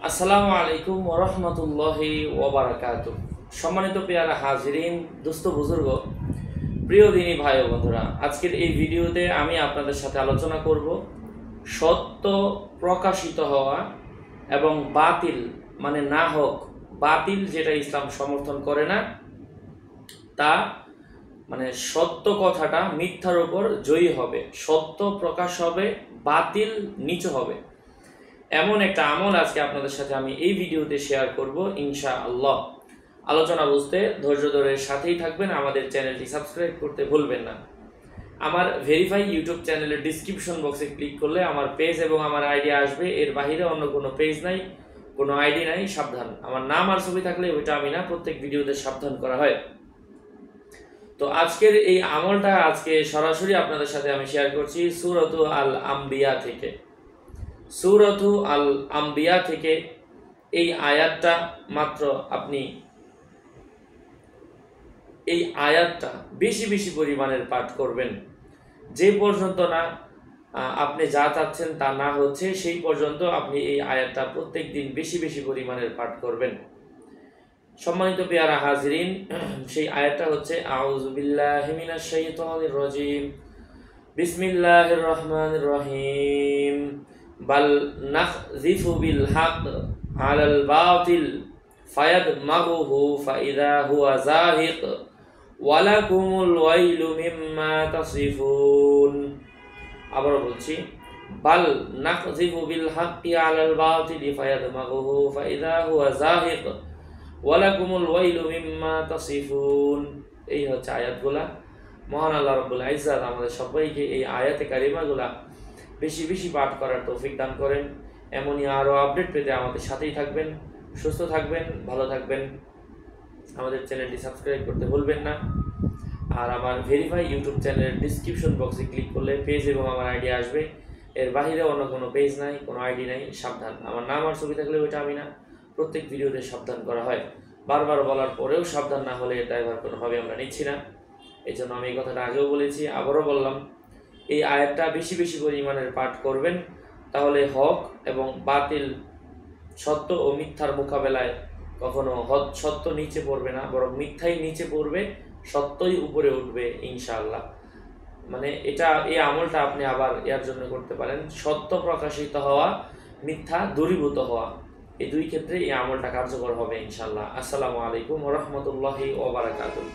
আসসালামু আলাইকুম ওয়া রাহমাতুল্লাহি ওয়া বারাকাতুহু। সম্মানিত পেয়ারা হাজিরিন, দোস্ত বুজুর্গ, প্রিয় দিনী ভাই ও বন্ধুরা, আজকের এই ভিডিওতে আমি আপনাদের সাথে আলোচনা করব সত্য প্রকাশিত হওয়া এবং বাতিল মানে না হোক, বাতিল যেটা ইসলাম সমর্থন করে না তা মানে সত্য কথাটা মিথ্যার উপর জয়ী হবে, সত্য প্রকাশ হবে, বাতিল নিচু হবে। এমন একটা আমল আজকে আপনাদের সাথে আমি এই ভিডিওতে শেয়ার করব ইনশাআল্লাহ। আলোচনা বুঝতে ধৈর্য ধরে সাথেই থাকবেন, আমাদের চ্যানেলটি সাবস্ক্রাইব করতে ভুলবেন না। আমার ভেরিফাই ইউটিউব চ্যানেলের ডিসক্রিপশন বক্সে ক্লিক করলে আমার পেজ এবং আমার আইডি আসবে, এর বাইরে অন্য কোনো পেজ নাই, কোনো আইডি নাই, সাবধান। আমার নাম আর ছবি থাকলে ওইটা আমি না, প্রত্যেক ভিডিওতে সাবধান করা হয়। তো আজকের এই আমলটা আজকে সরাসরি আপনাদের সাথে আমি শেয়ার করছি সূরাত আল আম্বিয়া থেকে। সূরাত আল আম্বিয়া থেকে এই আয়াতটা মাত্র আপনি এই আয়াতটা বেশি বেশি পরিমাণের পাঠ করবেন। যে পর্যন্ত না আপনি যা চাচ্ছেন তা না হচ্ছে, সেই পর্যন্ত আপনি এই আয়াতটা প্রত্যেক দিন বেশি বেশি পরিমাণের পাঠ করবেন। সম্মানিত পেয়ারা হাজরিন, সেই আয়াতটা হচ্ছে আউযু বিল্লাহি মিনাশ শাইতানির রাজিম, বিসমিল্লাহির রহমানির রহিম, বাল নাযিফু বিল হক আলাল বাতিল ফায়াদমাগুহু ফাইদা হুয়া যাহিক ওয়ালাকুমুল ওয়াইলু মিম্মা তাসিফুন। আবার বলছি, বাল নাযিফু বিল হকি আলাল বাতিল ফায়াদমাগুহু ফাইদা হুয়া যাহিক ওয়ালাকুমুল ওয়াইলু মিম্মা তাসিফুন। এই হচ্ছে আয়াতগুলা। মহান আল্লাহ রাব্বুল ইজ্জাত আমাদের সবাইকে এই আয়াতে কারিমাগুলা বেশি বেশি পাঠ করার তৌফিক দান করেন। এমনই আরও আপডেট পেতে আমাদের সাথেই থাকবেন। সুস্থ থাকবেন, ভালো থাকবেন। আমাদের চ্যানেলটি সাবস্ক্রাইব করতে ভুলবেন না। আর আমার ভেরিফাই ইউটিউব চ্যানেলের ডিসক্রিপশন বক্সে ক্লিক করলে পেজ এবং আমার আইডি আসবে, এর বাইরে অন্য কোনো পেজ নাই, কোনো আইডি নাই, সাবধান। আমার নাম আর ছবি থাকলে ওইটা আমি না, প্রত্যেক ভিডিওতে সাবধান করা হয়। বারবার বলার পরেও সাবধান না হলে ড্রাইভার কোনোভাবে আমরা নিচ্ছি না। এই জন্য আমি এই কথাটা আগেও বলেছি, আবারও বললাম, এই আয়াতটা বেশি বেশি পরিমাণের পাঠ করবেন, তাহলে হক এবং বাতিল, সত্য ও মিথ্যার মোকাবেলায় কখনো সত্য নিচে পড়বে না, বরং মিথ্যাই নিচে পড়বে, সত্যই উপরে উঠবে ইনশাআল্লাহ। মানে এই আমলটা আপনি আবার এর জন্য করতে পারেন, সত্য প্রকাশিত হওয়া, মিথ্যা দূরীভূত হওয়া, এই দুই ক্ষেত্রে এই আমলটা কার্যকর হবে ইনশাআল্লাহ। আসসালামু আলাইকুম ওয়া রাহমাতুল্লাহি ওয়া বারাকাতুহু।